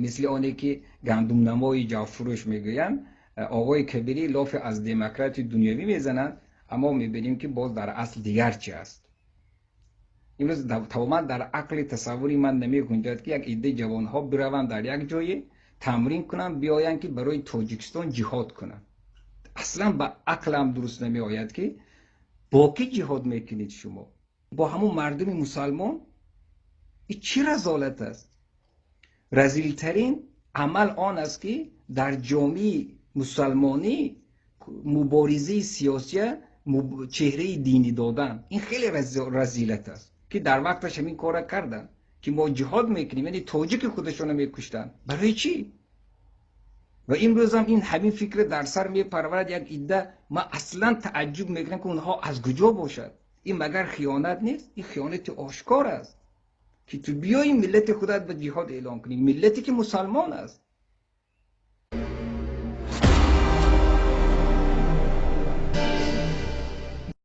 مثل آنی که گندم نمای جعفروش میگویند آقای کبیری لاف از دموکرات دنیوی میزنند، اما میبینیم که باز در اصل دیگر چی است. امروز تماما در عقل تصوری من نمیگنجد که یک عده جوان ها بروند در یک جای تمرین کنند بیایند که برای تاجیکستان جهاد کنند. اصلا با عقلم درست نمی آید که با کی جهاد میکنید شما؟ با همون مردم مسلمان؟ این چی رذالت است؟ رذیلترین عمل آن است که در جامعه مسلمانی مبارزه سیاسی چهره دینی دادن، این خیلی رذیلت است که در وقتش همین کار کردن که ما جهاد میکنیم، یعنی تاجیک خودشون میکشتن. برای چی؟ و امروز هم این همین فکر در سر میپرورد یک عده. ما اصلا تعجب میکنم که اونها از کجا باشد. این مگر خیانت نیست؟ این خیانت آشکار است که تو بیای ملت خودت به جهاد اعلان کنی، ملتی که مسلمان است.